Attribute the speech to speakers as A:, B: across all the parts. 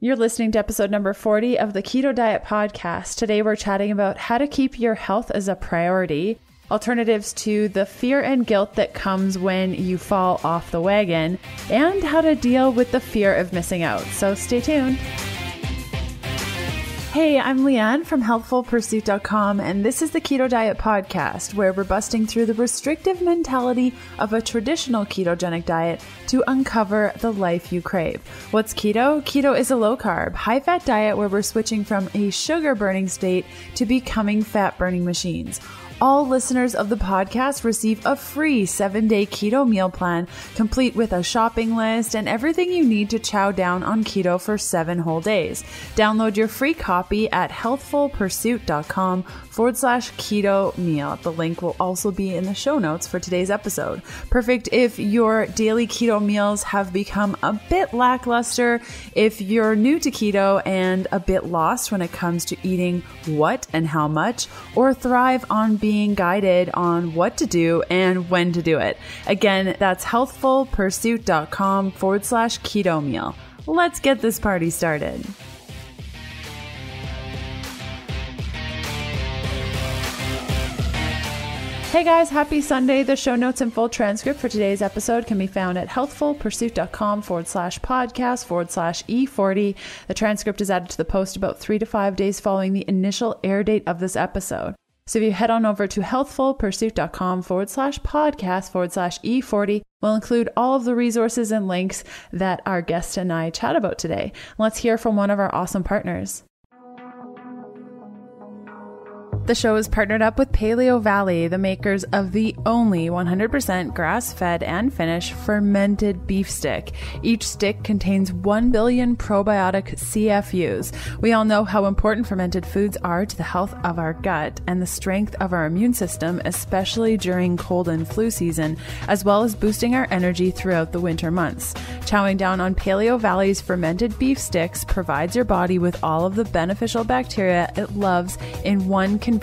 A: You're listening to episode number 40 of the Keto Diet Podcast. Today we're chatting about how to keep your health as a priority, alternatives to the fear and guilt that comes when you fall off the wagon, and how to deal with the fear of missing out. So stay tuned. Hey, I'm Leanne from HealthfulPursuit.com, and this is the Keto Diet Podcast, where we're busting through the restrictive mentality of a traditional ketogenic diet to uncover the life you crave. What's keto? Keto is a low-carb, high-fat diet where we're switching from a sugar-burning state to becoming fat-burning machines. All listeners of the podcast receive a free 7-day keto meal plan, complete with a shopping list and everything you need to chow down on keto for 7 whole days. Download your free copy at healthfulpursuit.com/keto meal. The link will also be in the show notes for today's episode. Perfect if your daily keto meals have become a bit lackluster, if you're new to keto and a bit lost when it comes to eating what and how much, or thrive on being guided on what to do and when to do it. Again, that's healthfulpursuit.com/keto meal. Let's get this party started. Hey guys, happy Sunday. The show notes and full transcript for today's episode can be found at healthfulpursuit.com/podcast/E40. The transcript is added to the post about 3 to 5 days following the initial air date of this episode. So if you head on over to healthfulpursuit.com/podcast/E40, we'll include all of the resources and links that our guest and I chat about today. Let's hear from one of our awesome partners. The show is partnered up with Paleo Valley, the makers of the only 100% grass-fed and finished fermented beef stick. Each stick contains 1 billion probiotic CFUs. We all know how important fermented foods are to the health of our gut and the strength of our immune system, especially during cold and flu season, as well as boosting our energy throughout the winter months. Chowing down on Paleo Valley's fermented beef sticks provides your body with all of the beneficial bacteria it loves in one convenient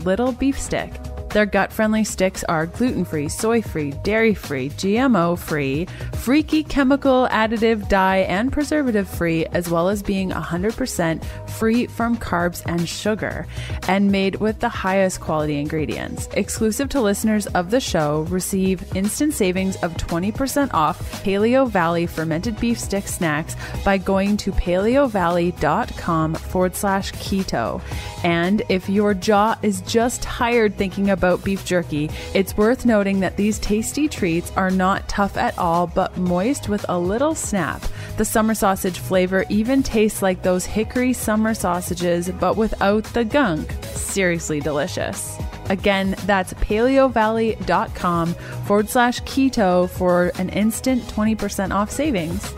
A: little beef stick. Their gut-friendly sticks are gluten-free, soy-free, dairy-free, GMO-free, freaky chemical additive, dye, and preservative-free, as well as being 100% free from carbs and sugar, and made with the highest quality ingredients. Exclusive to listeners of the show, receive instant savings of 20% off Paleo Valley fermented beef stick snacks by going to paleovalley.com/keto. And if your jaw is just tired thinking about beef jerky, it's worth noting that these tasty treats are not tough at all, but moist with a little snap. The summer sausage flavor even tastes like those hickory summer sausages, but without the gunk. Seriously delicious. Again, that's paleovalley.com/keto for an instant 20% off savings.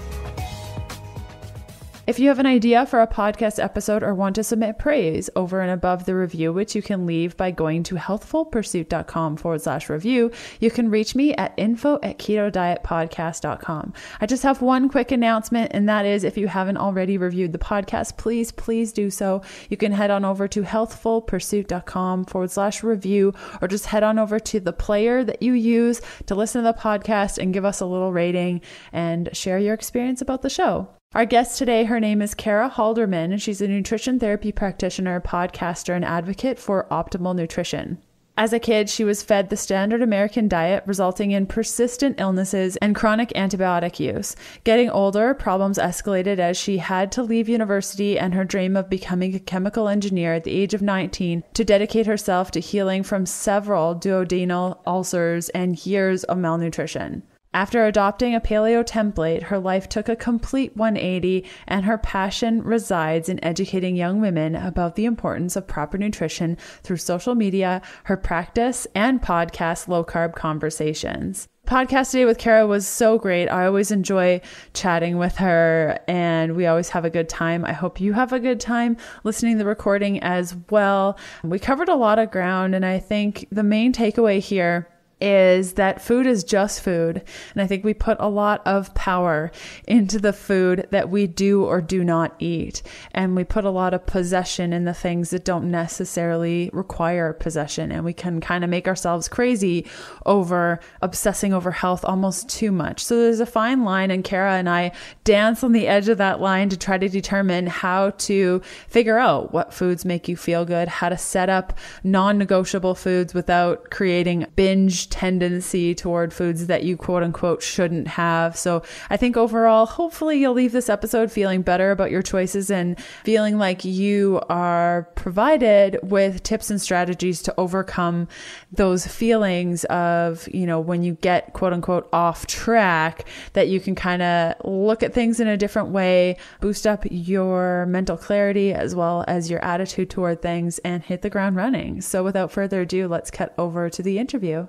A: If you have an idea for a podcast episode or want to submit praise over and above the review, which you can leave by going to healthfulpursuit.com/review, you can reach me at info@ketodietpodcast.com. I just have one quick announcement, and that is if you haven't already reviewed the podcast, please do so. You can head on over to healthfulpursuit.com/review, or just head on over to the player that you use to listen to the podcast and give us a little rating and share your experience about the show. Our guest today, her name is Kara Halderman, and she's a nutrition therapy practitioner, podcaster, and advocate for optimal nutrition. As a kid, she was fed the standard American diet, resulting in persistent illnesses and chronic antibiotic use. Getting older, problems escalated as she had to leave university and her dream of becoming a chemical engineer at the age of 19 to dedicate herself to healing from several duodenal ulcers and years of malnutrition. After adopting a paleo template, her life took a complete 180, and her passion resides in educating young women about the importance of proper nutrition through social media, her practice, and podcast Low Carb Conversations. Podcast today with Kara was so great. I always enjoy chatting with her, and we always have a good time. I hope you have a good time listening to the recording as well. We covered a lot of ground, and I think the main takeaway here is that food is just food. And I think we put a lot of power into the food that we do or do not eat. And we put a lot of possession in the things that don't necessarily require possession. And we can kind of make ourselves crazy over obsessing over health almost too much. So there's a fine line, and Kara and I dance on the edge of that line to try to determine how to figure out what foods make you feel good, how to set up non-negotiable foods without creating binge tendency toward foods that you quote unquote shouldn't have. So I think overall, hopefully you'll leave this episode feeling better about your choices and feeling like you are provided with tips and strategies to overcome those feelings of, when you get quote unquote off track, that you can kind of look at things in a different way, boost up your mental clarity as well as your attitude toward things, and hit the ground running. So without further ado, let's cut over to the interview.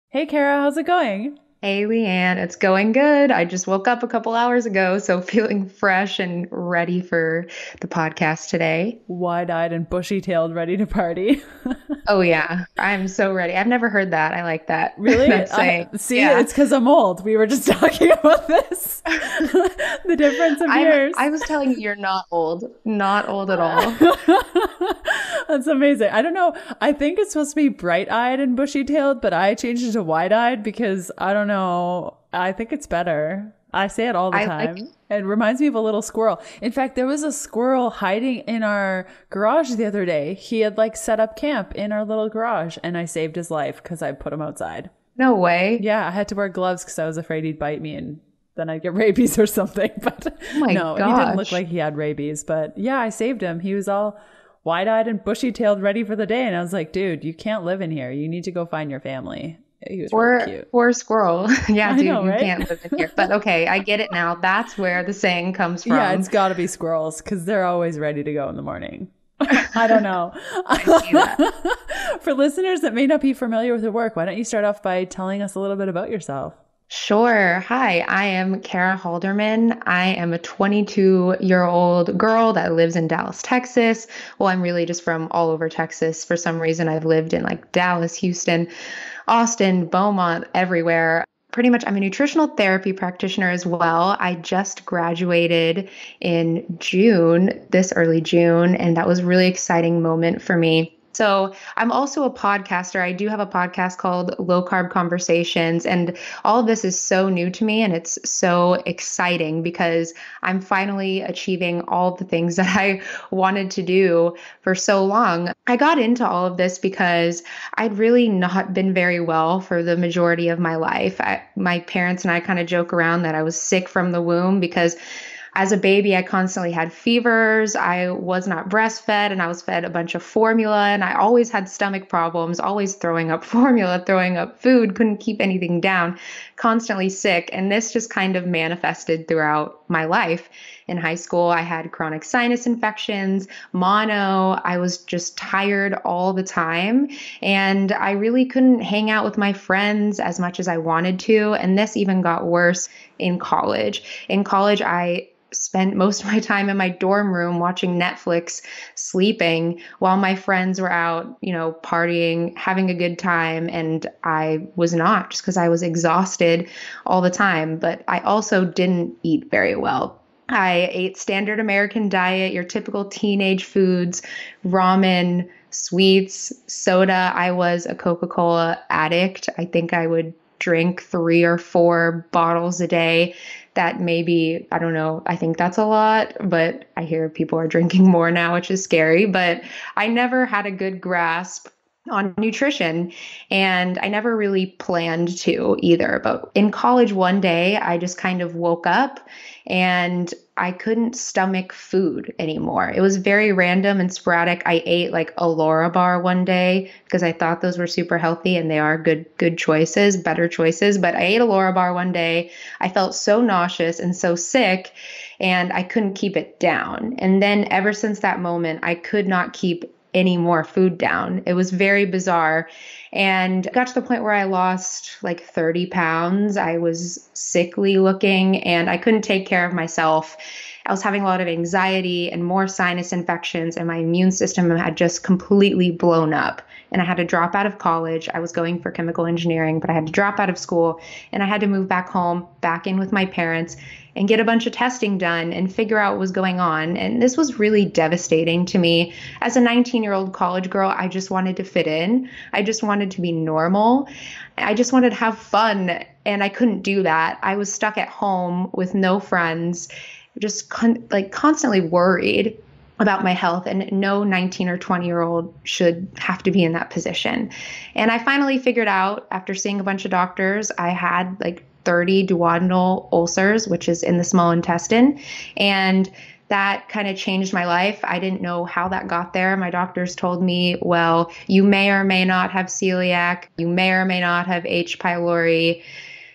A: Hey, Kara, how's it going?
B: Hey, Leanne, it's going good. I just woke up a couple hours ago, so feeling fresh and ready for the podcast today.
A: Wide-eyed and bushy-tailed, ready to party.
B: Oh, yeah. I'm so ready. I've never heard that. I like that.
A: Really? It's because I'm old. We were just talking about this. The difference of years.
B: I was telling you, you're not old. Not old at all.
A: That's amazing. I don't know. I think it's supposed to be bright-eyed and bushy-tailed, but I changed it to wide-eyed because I don't know. I think it's better. I say it all the time. It reminds me of a little squirrel. In fact, there was a squirrel hiding in our garage the other day. He had set up camp in our little garage, and I saved his life because I put him outside.
B: No way.
A: Yeah, I had to wear gloves because I was afraid he'd bite me and then I'd get rabies or something. But no, he didn't look like he had rabies. But yeah, I saved him. He was all wide-eyed and bushy-tailed, ready for the day. And I was like, dude, you can't live in here. You need to go find your family. He was really cute.
B: Poor squirrel. Yeah, dude,
A: know, right?
B: You can't live in here. But okay, I get it now. That's where the saying comes from.
A: Yeah, it's got to be squirrels because they're always ready to go in the morning. I don't know.
B: I see that.
A: For listeners that may not be familiar with your work, why don't you start off by telling us a little bit about yourself?
B: Sure. Hi, I am Kara Halderman. I am a 22-year-old girl that lives in Dallas, Texas. Well, I'm really just from all over Texas. For some reason, I've lived in Dallas, Houston, Austin, Beaumont, everywhere. Pretty much, I'm a nutritional therapy practitioner as well. I just graduated in June, this early June, and that was a really exciting moment for me. So I'm also a podcaster. I do have a podcast called Low-Carb Conversations, and all of this is so new to me, and it's so exciting because I'm finally achieving all the things that I wanted to do for so long. I got into all of this because I'd really not been very well for the majority of my life. My parents and I kind of joke around that I was sick from the womb because as a baby, I constantly had fevers. I was not breastfed, and I was fed a bunch of formula, and I always had stomach problems, always throwing up formula, throwing up food, couldn't keep anything down, constantly sick. And this just kind of manifested throughout my life. In high school, I had chronic sinus infections, mono. I was just tired all the time, and I really couldn't hang out with my friends as much as I wanted to. And this even got worse in college. In college, I spent most of my time in my dorm room watching Netflix, sleeping while my friends were out, partying, having a good time. And I was not, just because I was exhausted all the time. But I also didn't eat very well. I ate standard American diet, your typical teenage foods, ramen, sweets, soda. I was a Coca-Cola addict. I think I would drink 3 or 4 bottles a day. That maybe, I don't know, I think that's a lot, but I hear people are drinking more now, which is scary. But I never had a good grasp on nutrition, and I never really planned to either. But in college one day, I just kind of woke up and I couldn't stomach food anymore. It was very random and sporadic. I ate a Laura bar one day because I thought those were super healthy, and they are good choices, better choices. But I ate a Laura bar one day. I felt so nauseous and so sick, and I couldn't keep it down. And then ever since that moment, I could not keep any more food down. It was very bizarre. And got to the point where I lost like 30 pounds. I was sickly looking and I couldn't take care of myself. I was having a lot of anxiety and more sinus infections, and my immune system had just completely blown up. And I had to drop out of college. I was going for chemical engineering, but I had to drop out of school and I had to move back home, back in with my parents, and get a bunch of testing done and figure out what was going on. And this was really devastating to me. As a 19-year-old college girl, I just wanted to fit in. I just wanted to be normal. I just wanted to have fun, and I couldn't do that. I was stuck at home with no friends, just constantly worried about my health, and no 19 or 20-year-old should have to be in that position. And I finally figured out, after seeing a bunch of doctors, I had like 30 duodenal ulcers, which is in the small intestine. And that kind of changed my life. I didn't know how that got there. My doctors told me, well, you may or may not have celiac, you may or may not have H. pylori,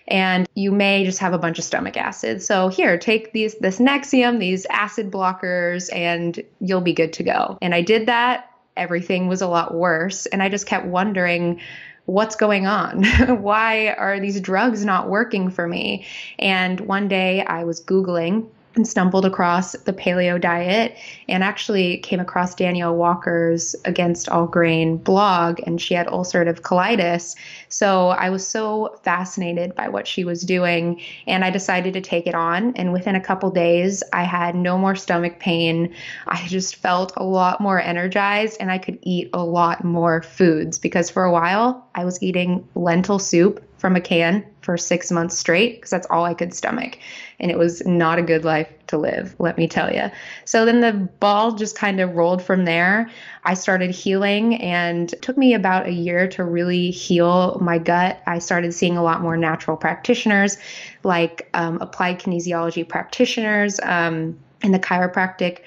B: and you may just have a bunch of stomach acid. So here, take this Nexium, these acid blockers, and you'll be good to go. And I did that. Everything was a lot worse. And I just kept wondering, what's going on? Why are these drugs not working for me? And one day I was Googling and stumbled across the paleo diet and actually came across Danielle Walker's Against All Grain blog, and she had ulcerative colitis. So I was so fascinated by what she was doing, and I decided to take it on. And within a couple days, I had no more stomach pain. I just felt a lot more energized, and I could eat a lot more foods, because for a while I was eating lentil soup from a can for 6 months straight, because that's all I could stomach. And it was not a good life to live, let me tell you. So then the ball just kind of rolled from there. I started healing, and it took me about a year to really heal my gut. I started seeing a lot more natural practitioners, like applied kinesiology practitioners in the chiropractic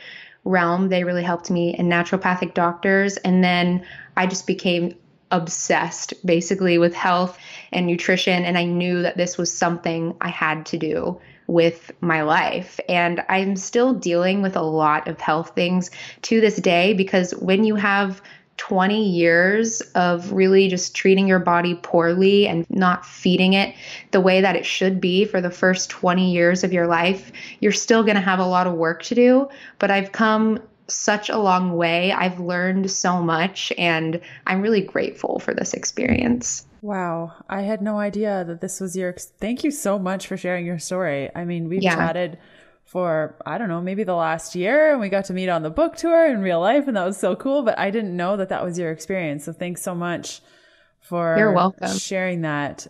B: realm. They really helped me, and naturopathic doctors. And then I just became obsessed basically with health and nutrition. And I knew that this was something I had to do with my life. And I'm still dealing with a lot of health things to this day, because when you have 20 years of really just treating your body poorly and not feeding it the way that it should be for the first 20 years of your life, you're still going to have a lot of work to do. But I've come such a long way. I've learned so much, and I'm really grateful for this experience.
A: Wow. I had no idea that this was thank you so much for sharing your story. I mean, we've chatted for, I don't know, maybe the last year, and we got to meet on the book tour in real life, and that was so cool, but I didn't know that that was your experience. So thanks so much for
B: You're welcome.
A: Sharing that.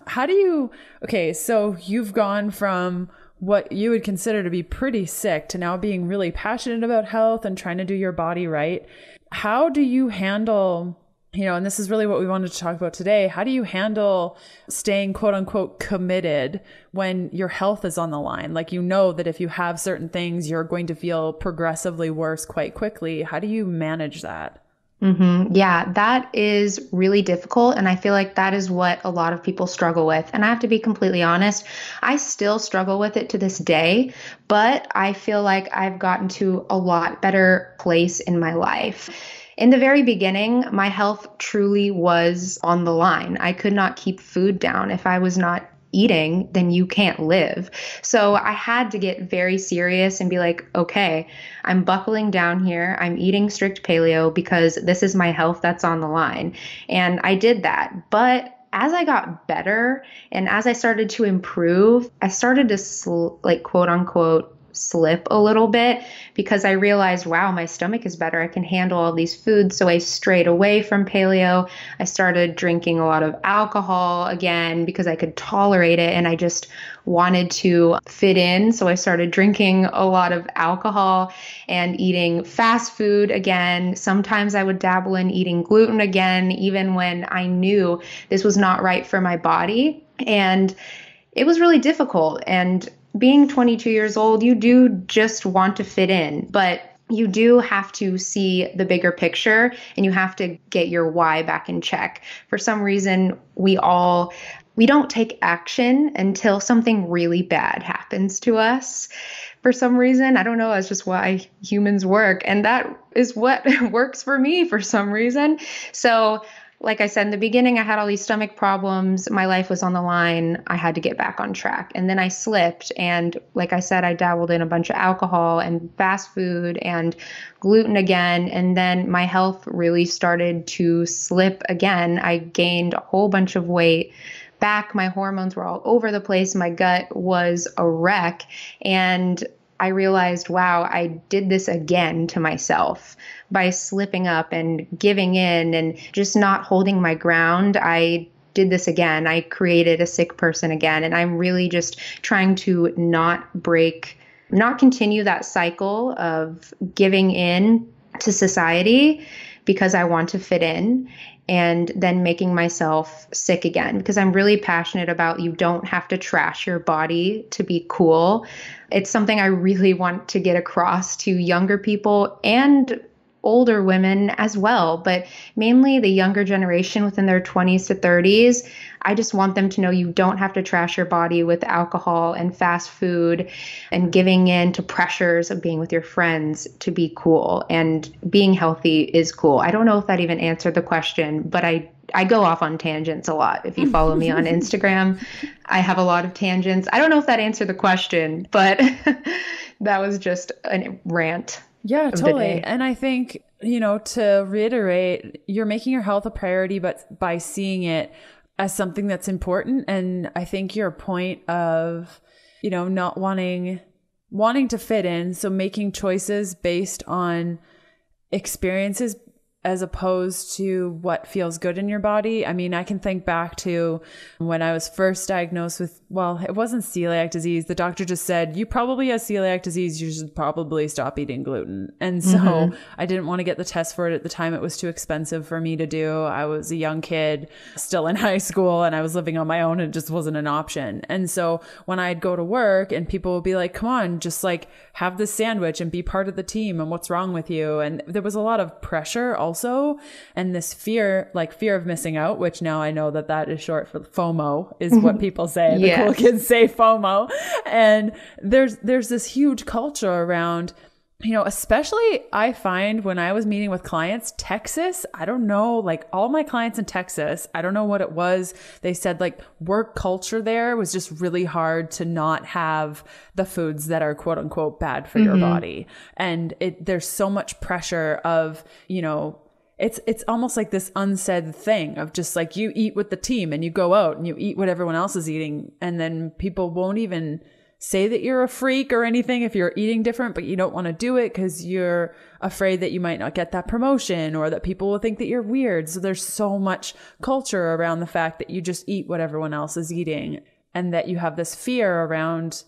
A: Okay, so you've gone from what you would consider to be pretty sick to now being really passionate about health and trying to do your body right. How do you handle, and this is really what we wanted to talk about today, how do you handle staying quote unquote committed when your health is on the line? Like, that if you have certain things, you're going to feel progressively worse quite quickly. How do you manage that?
B: Mm-hmm. Yeah, that is really difficult. And I feel like that is what a lot of people struggle with. And I have to be completely honest, I still struggle with it to this day, but I feel like I've gotten to a lot better place in my life. In the very beginning, my health truly was on the line. I could not keep food down. If I was not eating, then you can't live. So I had to get very serious and be like, okay, I'm buckling down here. I'm eating strict paleo because this is my health that's on the line. And I did that. But as I got better and as I started to improve, I started to quote unquote slip a little bit, because I realized, wow, my stomach is better. I can handle all these foods. So I strayed away from paleo. I started drinking a lot of alcohol again because I could tolerate it and I just wanted to fit in. So I started drinking a lot of alcohol and eating fast food again. Sometimes I would dabble in eating gluten again, even when I knew this was not right for my body. And it was really difficult. And being 22 years old, you do just want to fit in, but you do have to see the bigger picture and you have to get your why back in check. For some reason, we don't take action until something really bad happens to us. for some reason. I don't know. That's just why humans work. And that is what works for me for some reason. So like I said in the beginning, I had all these stomach problems. My life was on the line. I had to get back on track. And then I slipped. And like I said, I dabbled in a bunch of alcohol and fast food and gluten again. And then my health really started to slip again. I gained a whole bunch of weight back. My hormones were all over the place. My gut was a wreck. And I realized, wow, I did this again to myself by slipping up and giving in and just not holding my ground. I did this again. I created a sick person again. And I'm really just trying to not continue that cycle of giving in to society because I want to fit in, and then making myself sick again, because I'm really passionate about you don't have to trash your body to be cool. It's something I really want to get across to younger people and older women as well, but mainly the younger generation within their 20s to 30s. I just want them to know you don't have to trash your body with alcohol and fast food and giving in to pressures of being with your friends to be cool. And being healthy is cool. I don't know if that even answered the question, but I go off on tangents a lot. If you follow me on Instagram, I have a lot of tangents. I don't know if that answered the question, but that was just a rant.
A: Yeah, totally. And I think, to reiterate, you're making your health a priority, but by seeing it as something that's important. And I think your point of, not wanting to fit in. So making choices based on experiences as opposed to what feels good in your body. I mean, I can think back to when I was first diagnosed with, it wasn't celiac disease. The doctor just said, you probably have celiac disease. You should probably stop eating gluten. And so I didn't want to get the test for it at the time. It was too expensive for me to do. I was a young kid still in high school and I was living on my own. And it just wasn't an option. And so when I'd go to work and people would be like, come on, just like have this sandwich and be part of the team. And what's wrong with you? And there was a lot of pressure also. And this fear of missing out, which now I know that is short for FOMO is what people say. The cool kids say FOMO. And there's this huge culture around, especially I find when I was meeting with clients, Texas, I don't know, like all my clients in Texas, I don't know what it was. They said like work culture there was just really hard to not have the foods that are quote unquote bad for your body. And there's so much pressure of, it's almost like this unsaid thing of just like you eat with the team and you go out and you eat what everyone else is eating. And then people won't even say that you're a freak or anything if you're eating different, but you don't want to do it because you're afraid that you might not get that promotion or that people will think that you're weird. So there's so much culture around the fact that you just eat what everyone else is eating and that you have this fear around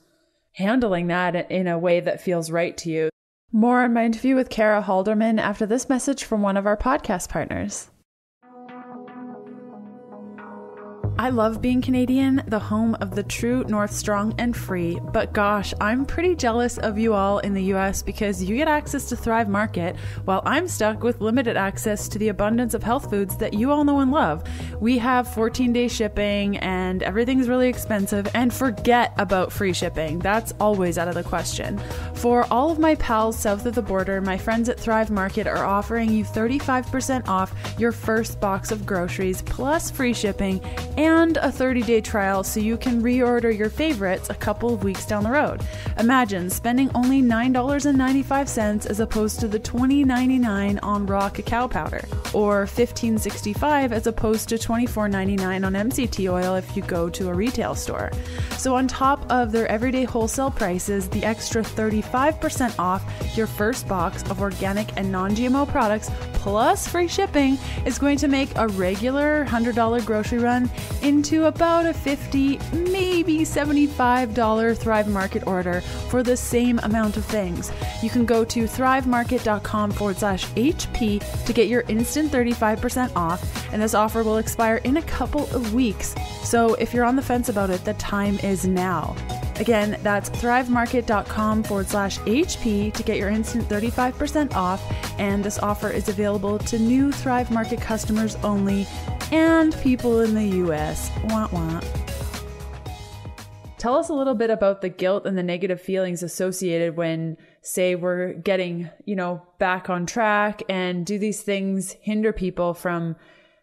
A: handling that in a way that feels right to you. More on my interview with Kara Halderman after this message from one of our podcast partners. I love being Canadian, the home of the true North Strong and free, but gosh, I'm pretty jealous of you all in the US because you get access to Thrive Market while I'm stuck with limited access to the abundance of health foods that you all know and love. We have 14-day shipping and everything's really expensive, and forget about free shipping. That's always out of the question. For all of my pals south of the border, my friends at Thrive Market are offering you 35% off your first box of groceries plus free shipping and a 30-day trial so you can reorder your favorites a couple of weeks down the road. Imagine spending only $9.95 as opposed to the $20.99 on raw cacao powder, or $15.65 as opposed to $24.99 on MCT oil if you go to a retail store. So on top of their everyday wholesale prices, the extra 35% off your first box of organic and non-GMO products plus free shipping is going to make a regular $100 grocery run into about a $50, maybe $75 Thrive Market order for the same amount of things. You can go to thrivemarket.com/HP to get your instant 35% off, and this offer will expire in a couple of weeks. So if you're on the fence about it, the time is now. Again, that's thrivemarket.com/HP to get your instant 35% off, and this offer is available to new Thrive Market customers only and people in the US. Wah wah. Tell us a little bit about the guilt and the negative feelings associated when, say, we're getting, back on track, and do these things hinder people from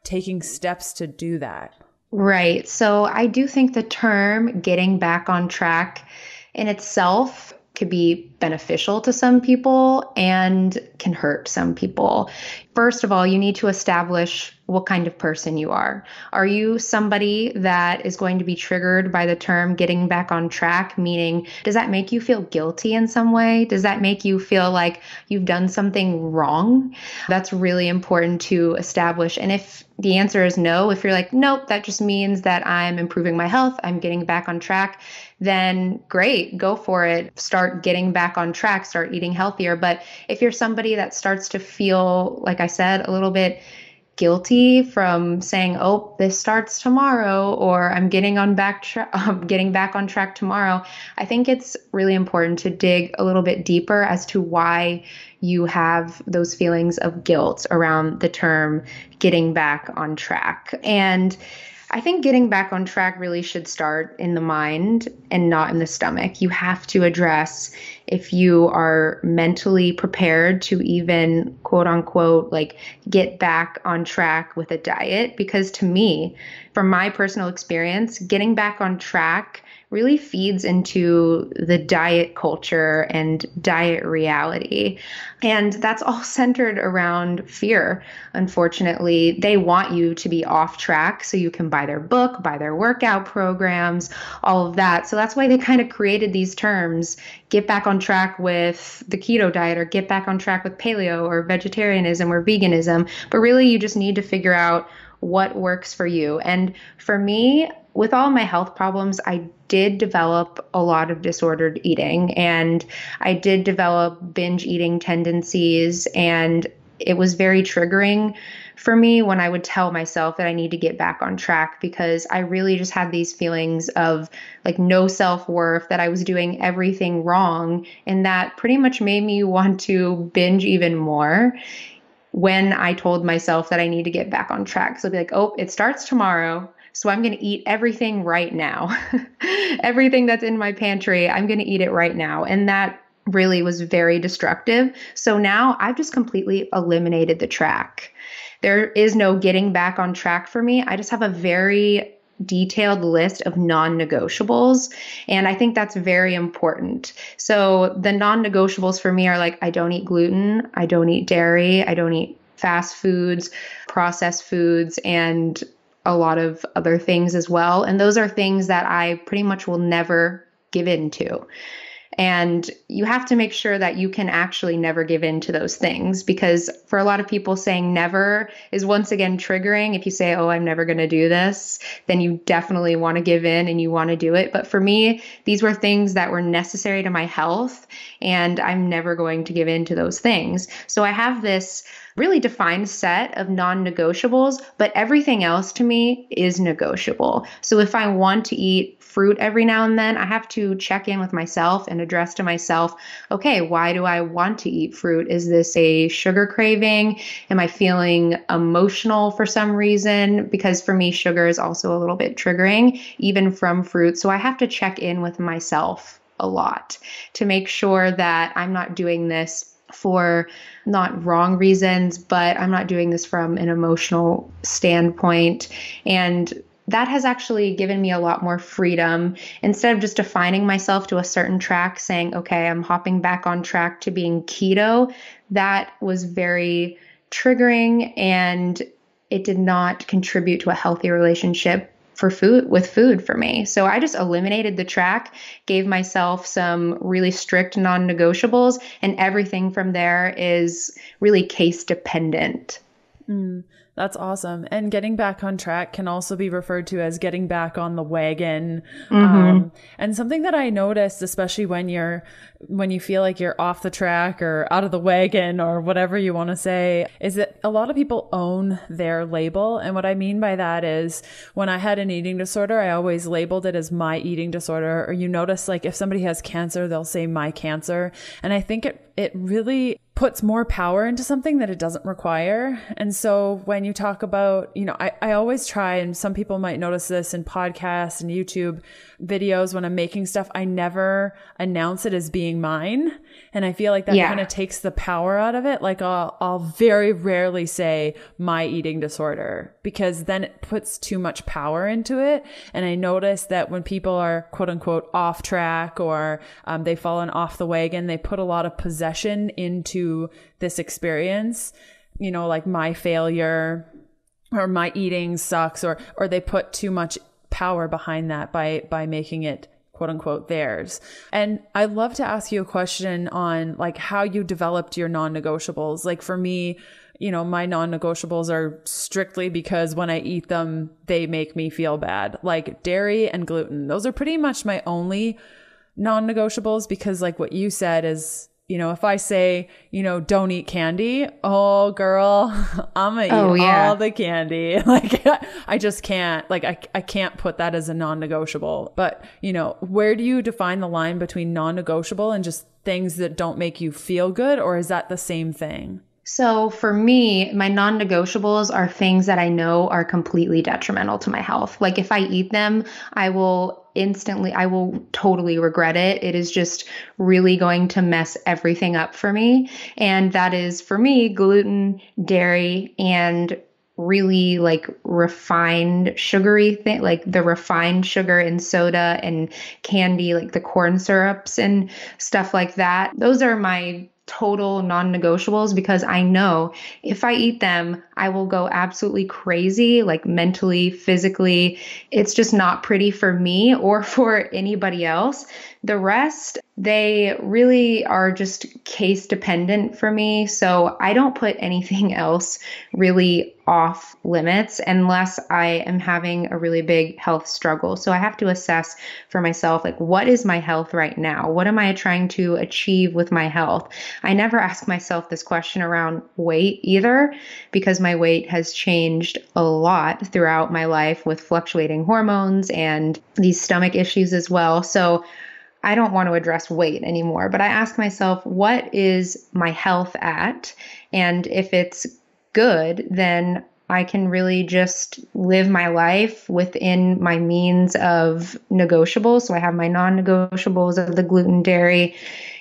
A: taking steps to do that?
B: Right. So I do think the term getting back on track in itself could be beneficial to some people and can hurt some people. First of all, you need to establish what kind of person you are. Are you somebody that is going to be triggered by the term getting back on track? Meaning, does that make you feel guilty in some way? Does that make you feel like you've done something wrong? That's really important to establish. And if the answer is no, if you're like, nope, that just means that I'm improving my health, I'm getting back on track, then great, go for it. Start getting back on track, start eating healthier. But if you're somebody that starts to feel, like I said, a little bit guilty from saying, oh, this starts tomorrow, or I'm getting back on track tomorrow, I think it's really important to dig a little bit deeper as to why you have those feelings of guilt around the term getting back on track. And I think getting back on track really should start in the mind and not in the stomach. You have to address if you are mentally prepared to even, quote unquote, like get back on track with a diet. Because to me, from my personal experience, getting back on track really feeds into the diet culture and diet reality. And that's all centered around fear. Unfortunately, they want you to be off track so you can buy their book, buy their workout programs, all of that. So that's why they kind of created these terms, get back on track with the keto diet, or get back on track with paleo or vegetarianism or veganism. But really, you just need to figure out what works for you. And for me, with all my health problems, I did develop a lot of disordered eating, and I did develop binge eating tendencies, and it was very triggering for me when I would tell myself that I need to get back on track, because I really just had these feelings of like no self-worth, that I was doing everything wrong, and that pretty much made me want to binge even more when I told myself that I need to get back on track. So I'd be like, oh, it starts tomorrow, so I'm going to eat everything right now. Everything that's in my pantry, I'm going to eat it right now. And that really was very destructive. So now I've just completely eliminated the track. There is no getting back on track for me. I just have a very detailed list of non-negotiables. And I think that's very important. So the non-negotiables for me are like, I don't eat gluten, I don't eat dairy, I don't eat fast foods, processed foods, and a lot of other things as well. And those are things that I pretty much will never give in to. And you have to make sure that you can actually never give in to those things, because for a lot of people, saying never is once again triggering. If you say, oh, I'm never going to do this, then you definitely want to give in and you want to do it. But for me, these were things that were necessary to my health, and I'm never going to give in to those things. So I have this really defined set of non-negotiables, but everything else to me is negotiable. So if I want to eat fruit every now and then, I have to check in with myself and address to myself, okay, why do I want to eat fruit? Is this a sugar craving? Am I feeling emotional for some reason? Because for me, sugar is also a little bit triggering, even from fruit. So I have to check in with myself a lot to make sure that I'm not doing this for not wrong reasons, but I'm not doing this from an emotional standpoint. And that has actually given me a lot more freedom. Instead of just defining myself to a certain track, saying, okay, I'm hopping back on track to being keto, that was very triggering, and it did not contribute to a healthy relationship with food for me. So I just eliminated the track, gave myself some really strict non-negotiables, and everything from there is really case dependent.
A: That's awesome. And getting back on track can also be referred to as getting back on the wagon. And something that I noticed, especially when you feel like you're off the track or out of the wagon or whatever you want to say, is that a lot of people own their label. And what I mean by that is, when I had an eating disorder, I always labeled it as my eating disorder. Or you notice, like, if somebody has cancer, they'll say my cancer. And I think it really puts more power into something that it doesn't require. And so when you talk about, I always try, and some people might notice this in podcasts and YouTube videos when I'm making stuff, I never announce it as being mine. And I feel like that kind of takes the power out of it. Like I'll very rarely say my eating disorder, because then it puts too much power into it. And I notice that when people are quote unquote off track, or they've fallen off the wagon, they put a lot of possession into this experience, like my failure or my eating sucks, or they put too much power behind that by making it quote unquote theirs. And I'd love to ask you a question on like how you developed your non-negotiables. Like for me, my non-negotiables are strictly because when I eat them, they make me feel bad. Like dairy and gluten. Those are pretty much my only non-negotiables, because like what you said is, if I say, don't eat candy, oh girl, I'm gonna eat all the candy. Like I just can't, like I can't put that as a non-negotiable. But, where do you define the line between non-negotiable and just things that don't make you feel good? Or is that the same thing?
B: So for me, my non-negotiables are things that I know are completely detrimental to my health. Like if I eat them, I will totally regret it. It is just really going to mess everything up for me. And that is for me, gluten, dairy, and really like refined sugary thing, like the refined sugar in soda and candy, like the corn syrups and stuff like that. Those are my total non-negotiables, because I know if I eat them, I will go absolutely crazy, like mentally, physically. It's just not pretty for me or for anybody else. The rest, they really are just case dependent for me. So I don't put anything else really off limits unless I am having a really big health struggle. So I have to assess for myself, like, what is my health right now? What am I trying to achieve with my health? I never ask myself this question around weight either, because my weight has changed a lot throughout my life with fluctuating hormones and these stomach issues as well. So I don't want to address weight anymore, but I ask myself, what is my health at? And if it's good, then I can really just live my life within my means of negotiables. So I have my non-negotiables of the gluten, dairy,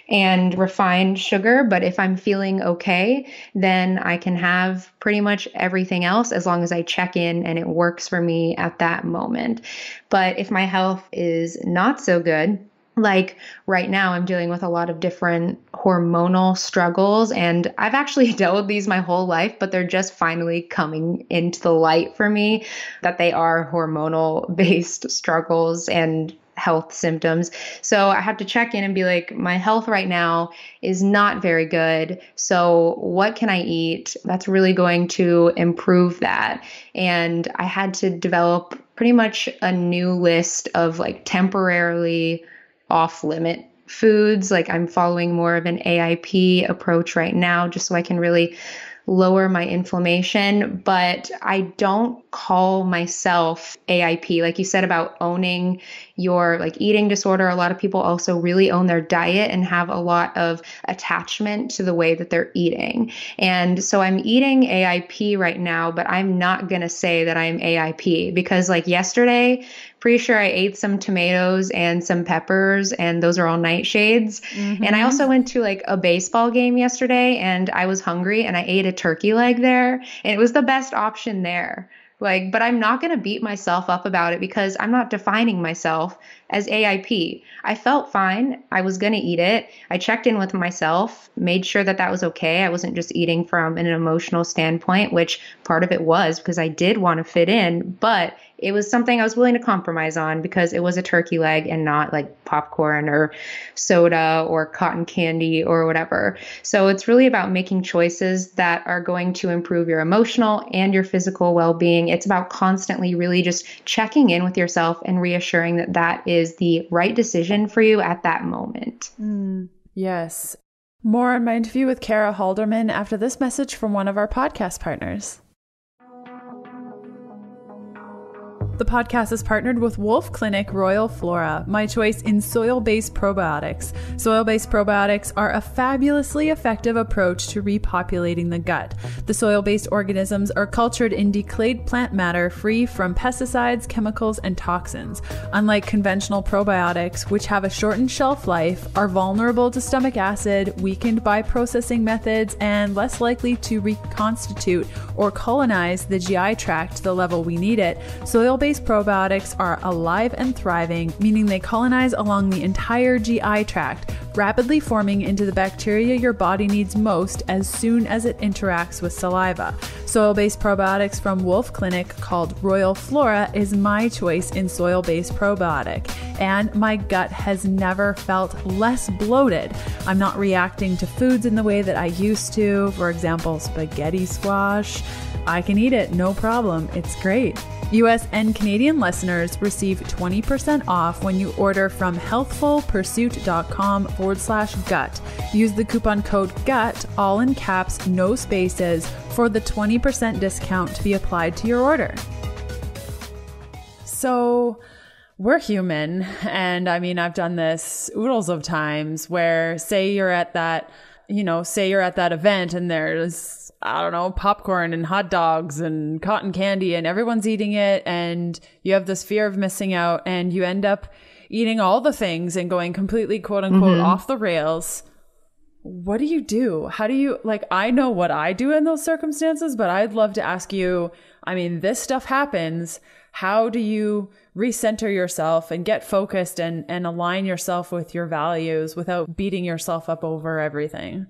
B: and refined sugar. But if I'm feeling okay, then I can have pretty much everything else as long as I check in and it works for me at that moment. But if my health is not so good, like right now, I'm dealing with a lot of different hormonal struggles, and I've actually dealt with these my whole life, but they're just finally coming into the light for me that they are hormonal based struggles and health symptoms. So I have to check in and be like, my health right now is not very good. So what can I eat that's really going to improve that? And I had to develop pretty much a new list of like temporarily off-limit foods. Like I'm following more of an AIP approach right now, just so I can really lower my inflammation. But I don't call myself AIP. Like you said about owning your like eating disorder, a lot of people also really own their diet and have a lot of attachment to the way that they're eating. And so I'm eating AIP right now, but I'm not going to say that I'm AIP, because like yesterday, pretty sure I ate some tomatoes and some peppers, and those are all nightshades. Mm-hmm. And I also went to like a baseball game yesterday, and I was hungry and I ate a turkey leg there, and it was the best option there. Like, but I'm not going to beat myself up about it, because I'm not defining myself as AIP. I felt fine. I was going to eat it. I checked in with myself, made sure that that was okay. I wasn't just eating from an emotional standpoint, which part of it was because I did want to fit in, but it was something I was willing to compromise on because it was a turkey leg and not like popcorn or soda or cotton candy or whatever. So it's really about making choices that are going to improve your emotional and your physical well-being. It's about constantly really just checking in with yourself and reassuring that that is the right decision for you at that moment.
A: Yes. More on my interview with Kara Halderman after this message from one of our podcast partners. The podcast is partnered with Wolf Clinic Royal Flora, my choice in soil-based probiotics. Soil-based probiotics are a fabulously effective approach to repopulating the gut. The soil-based organisms are cultured in decayed plant matter free from pesticides, chemicals, and toxins. Unlike conventional probiotics, which have a shortened shelf life, are vulnerable to stomach acid, weakened by processing methods, and less likely to reconstitute or colonize the GI tract to the level we need it, soil-based probiotics are alive and thriving, meaning they colonize along the entire GI tract, rapidly forming into the bacteria your body needs most as soon as it interacts with saliva. Soil-based probiotics from Wolf Clinic, called Royal Flora, is my choice in soil-based probiotic, and my gut has never felt less bloated. I'm not reacting to foods in the way that I used to. For example, spaghetti squash. I can eat it, no problem. It's great. US and Canadian listeners receive 20% off when you order from healthfulpursuit.com/gut. Use the coupon code GUT, all in caps, no spaces, for the 20% discount to be applied to your order. So we're human. And I mean, I've done this oodles of times where say you're at that event and there's, I don't know, popcorn and hot dogs and cotton candy and everyone's eating it, and you have this fear of missing out and you end up eating all the things and going completely quote unquote off the rails. What do you do? How do you, I know what I do in those circumstances, but I'd love to ask you, I mean, this stuff happens. How do you recenter yourself and get focused and align yourself with your values without beating yourself up over everything?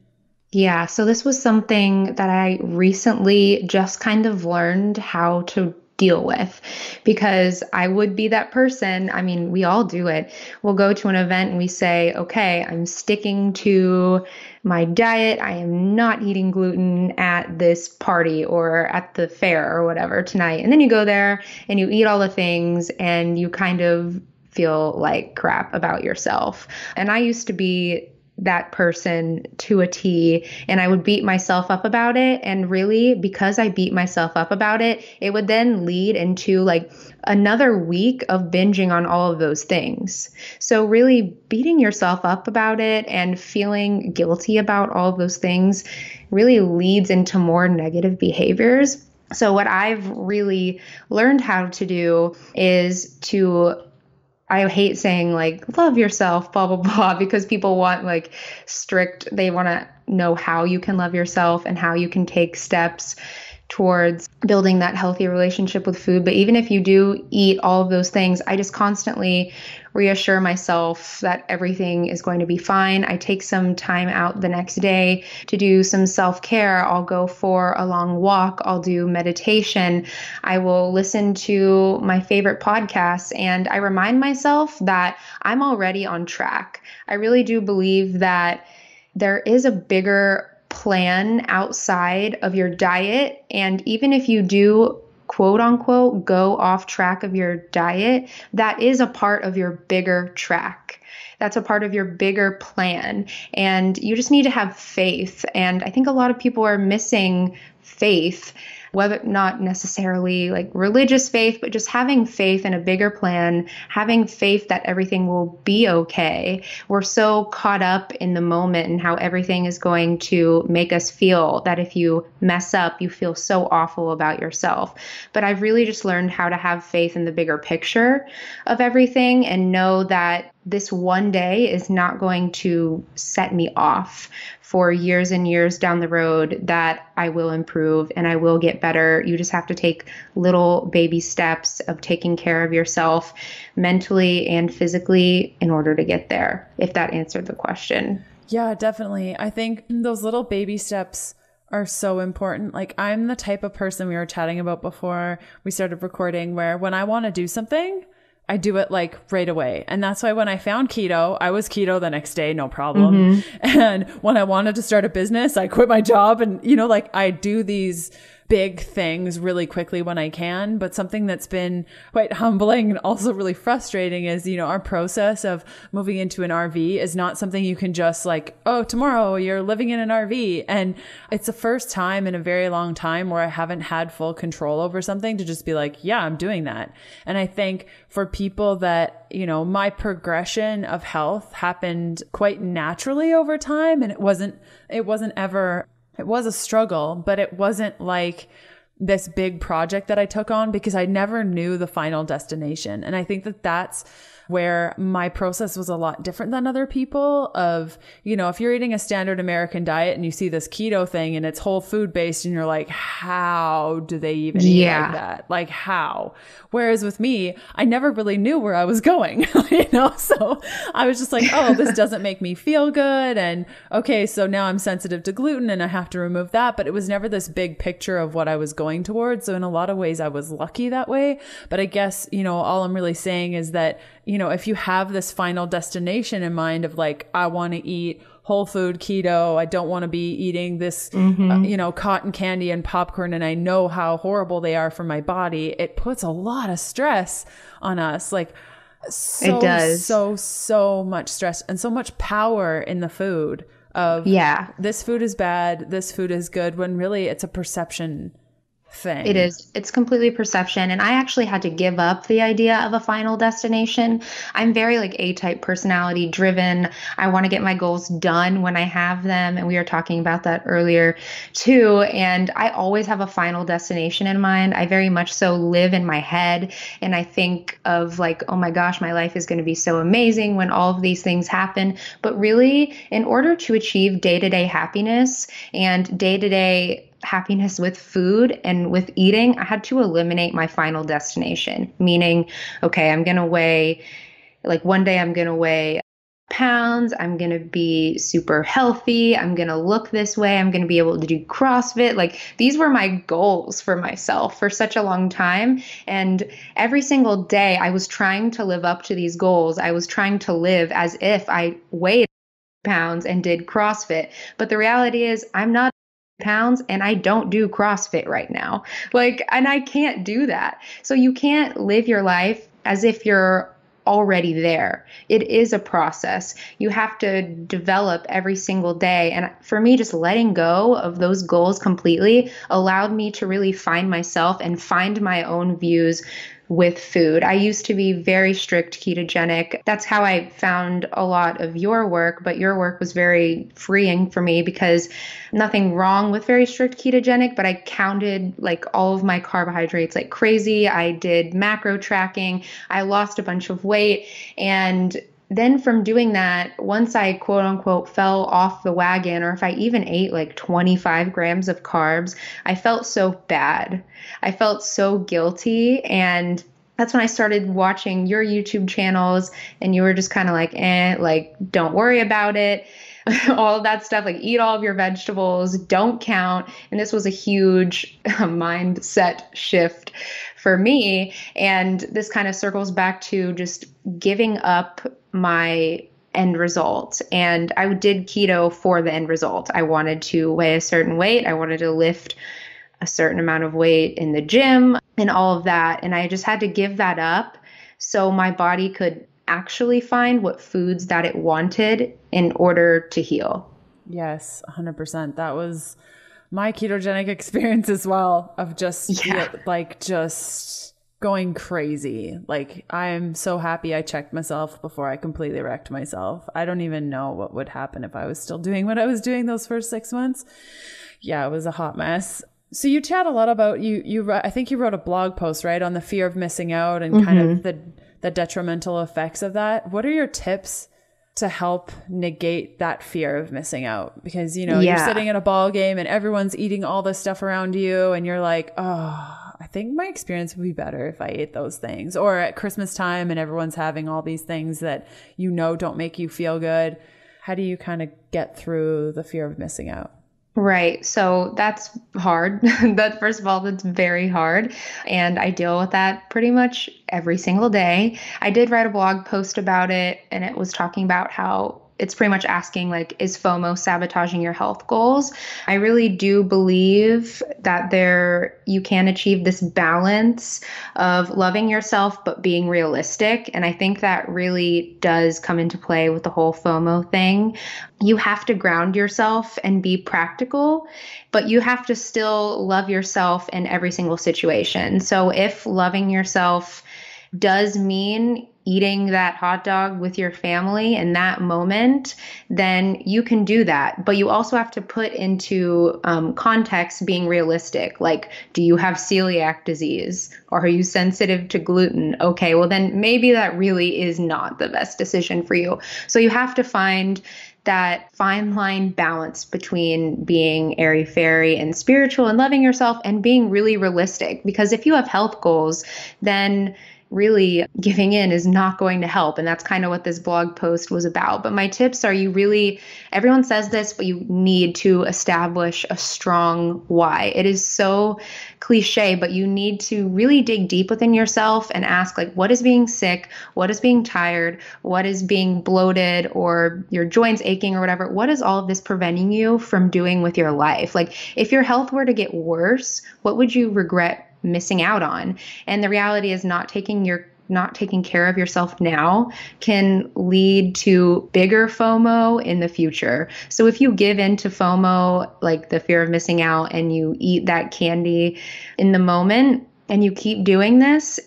B: Yeah, so this was something that I recently just kind of learned how to deal with, because I would be that person. I mean, we all do it. We'll go to an event and we say, okay, I'm sticking to my diet. I am not eating gluten at this party or at the fair or whatever tonight. And then you go there and you eat all the things and you kind of feel like crap about yourself. And I used to be that person to a T, and I would beat myself up about it. And really, because I beat myself up about it, it would then lead into another week of binging on all of those things. So really beating yourself up about it and feeling guilty about all of those things really leads into more negative behaviors. So what I've really learned how to do is I hate saying love yourself, blah, blah, blah, because people want they want to know how you can love yourself and how you can take steps towards building that healthy relationship with food. But even if you do eat all of those things, I just constantly reassure myself that everything is going to be fine. I take some time out the next day to do some self-care. I'll go for a long walk. I'll do meditation. I will listen to my favorite podcasts, and I remind myself that I'm already on track. I really do believe that there is a bigger plan outside of your diet. And even if you do quote unquote go off track of your diet, that is a part of your bigger track. That's a part of your bigger plan. And you just need to have faith. And I think a lot of people are missing faith, whether not necessarily religious faith, but just having faith in a bigger plan, having faith that everything will be okay. We're so caught up in the moment and how everything is going to make us feel that if you mess up, you feel so awful about yourself. But I've really just learned how to have faith in the bigger picture of everything and know that this one day is not going to set me off for years and years down the road, that I will improve and I will get better. You just have to take little baby steps of taking care of yourself mentally and physically in order to get there, if that answered the question.
A: Yeah, definitely. I think those little baby steps are so important. I'm the type of person we were chatting about before we started recording, where when I want to do something, I do it right away. And that's why when I found keto, I was keto the next day, no problem. And when I wanted to start a business, I quit my job and, I do these big things really quickly when I can. But something that's been quite humbling and also really frustrating is, our process of moving into an RV is not something you can just like, oh, tomorrow you're living in an RV. And it's the first time in a very long time where I haven't had full control over something to just be like, yeah, I'm doing that. And I think for people that, my progression of health happened quite naturally over time. And it was a struggle, but it wasn't like this big project that I took on because I never knew the final destination. And I think that that's where my process was a lot different than other people of, if you're eating a standard American diet and you see this keto thing and it's whole food based and you're like, how do they even eat like that? Like how? Whereas with me, I never really knew where I was going, so I was just like, oh, this doesn't make me feel good. And okay, so now I'm sensitive to gluten and I have to remove that. But it was never this big picture of what I was going towards. So in a lot of ways, I was lucky that way. But I guess, all I'm really saying is that, if you have this final destination in mind of like, I want to eat whole food keto, I don't want to be eating this, cotton candy and popcorn, and I know how horrible they are for my body, it puts a lot of stress on us. Like, it does. So much stress and so much power in the food of, this food is bad, this food is good, when really it's a perception thing.
B: It is. It's completely perception. And I actually had to give up the idea of a final destination. I'm very like A-type personality driven. I want to get my goals done when I have them. And we were talking about that earlier too. And I always have a final destination in mind. I very much so live in my head. And I think of like, oh my gosh, my life is going to be so amazing when all of these things happen. But really, in order to achieve day-to-day happiness and day-to-day happiness with food and with eating, I had to eliminate my final destination, meaning, okay, I'm going to weigh, like one day I'm going to weigh pounds. I'm going to be super healthy. I'm going to look this way. I'm going to be able to do CrossFit. Like these were my goals for myself for such a long time. And every single day I was trying to live up to these goals. I was trying to live as if I weighed pounds and did CrossFit. But the reality is I'm not pounds and I don't do CrossFit right now. And I can't do that. So you can't live your life as if you're already there. It is a process. You have to develop every single day. And for me, just letting go of those goals completely allowed me to really find myself and find my own views with food. I used to be very strict ketogenic. That's how I found a lot of your work, but your work was very freeing for me because nothing wrong with very strict ketogenic, but I counted like all of my carbohydrates like crazy. I did macro tracking. I lost a bunch of weight. And then from doing that, once I quote unquote fell off the wagon, or if I even ate like 25 grams of carbs, I felt so bad. I felt so guilty. And that's when I started watching your YouTube channels and you were just kind of like, don't worry about it. All of that stuff, like eat all of your vegetables, don't count. And this was a huge mindset shift for me. And this kind of circles back to just giving up my end result. And I did keto for the end result. I wanted to weigh a certain weight. I wanted to lift a certain amount of weight in the gym and all of that. And I just had to give that up so my body could actually find what foods that it wanted in order to heal.
A: Yes, 100%. That was my ketogenic experience as well, of just just going crazy. Like, I'm so happy I checked myself before I completely wrecked myself. I don't even know what would happen if I was still doing what I was doing those first 6 months. Yeah, it was a hot mess. So you chat a lot about, I think you wrote a blog post, right, on the fear of missing out and kind of the detrimental effects of that. What are your tips to help negate that fear of missing out? Because, you're sitting at a ball game and everyone's eating all this stuff around you and you're like, oh, I think my experience would be better if I ate those things. Or at Christmas time and everyone's having all these things that don't make you feel good. How do you kind of get through the fear of missing out?
B: Right. So that's hard. First of all, that's very hard. And I deal with that pretty much every single day. I did write a blog post about it, and it was talking about how it's pretty much asking like, is FOMO sabotaging your health goals? I really do believe that you can achieve this balance of loving yourself, but being realistic. And I think that really does come into play with the whole FOMO thing. You have to ground yourself and be practical, but you have to still love yourself in every single situation. So if loving yourself does mean eating that hot dog with your family in that moment, then you can do that. But you also have to put into context being realistic. Like, do you have celiac disease? Or are you sensitive to gluten? Okay, well then maybe that really is not the best decision for you. So you have to find that fine line balance between being airy-fairy and spiritual and loving yourself and being really realistic. Because if you have health goals, then really giving in is not going to help. And that's kind of what this blog post was about. But my tips are everyone says this, but you need to establish a strong why. It is so cliche, but you need to really dig deep within yourself and ask, like, what is being sick? What is being tired? What is being bloated or your joints aching or whatever? What is all of this preventing you from doing with your life? Like, if your health were to get worse, what would you regret missing out on? And the reality is not taking care of yourself now can lead to bigger FOMO in the future. So if you give in to FOMO, like the fear of missing out, and you eat that candy in the moment and you keep doing this,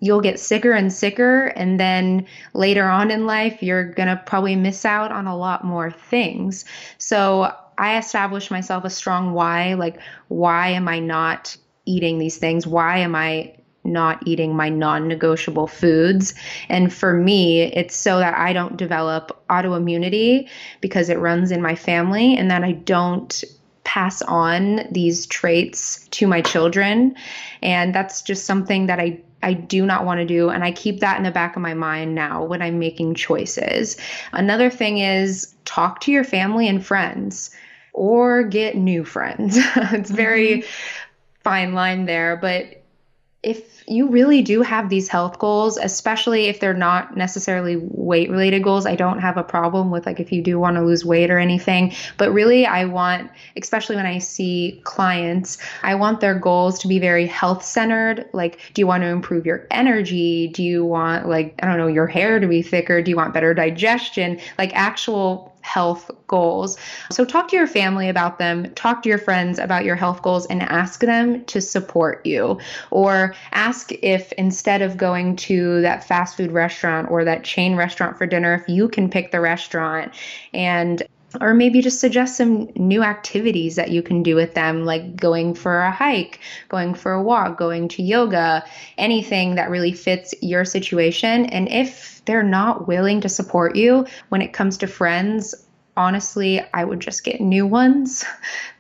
B: you'll get sicker and sicker. And then later on in life, you're going to probably miss out on a lot more things. So I established myself a strong why, like, why am I not eating these things? Why am I not eating my non-negotiable foods? And for me, it's so that I don't develop autoimmunity because it runs in my family, and that I don't pass on these traits to my children. And that's just something that I do not want to do. And I keep that in the back of my mind now when I'm making choices. Another thing is talk to your family and friends, or get new friends. It's very fine line there. But if you really do have these health goals, especially if they're not necessarily weight related goals, I don't have a problem with, like, if you do want to lose weight or anything, but really I want, especially when I see clients, I want their goals to be very health centered. Like, do you want to improve your energy? Do you want, like, I don't know, your hair to be thicker? Do you want better digestion? Like, actual health goals. So talk to your family about them, talk to your friends about your health goals, and ask them to support you. Or ask if, instead of going to that fast food restaurant or that chain restaurant for dinner, if you can pick the restaurant, or maybe just suggest some new activities that you can do with them, like going for a hike, going for a walk, going to yoga, anything that really fits your situation. And if they're not willing to support you when it comes to friends, honestly, I would just get new ones.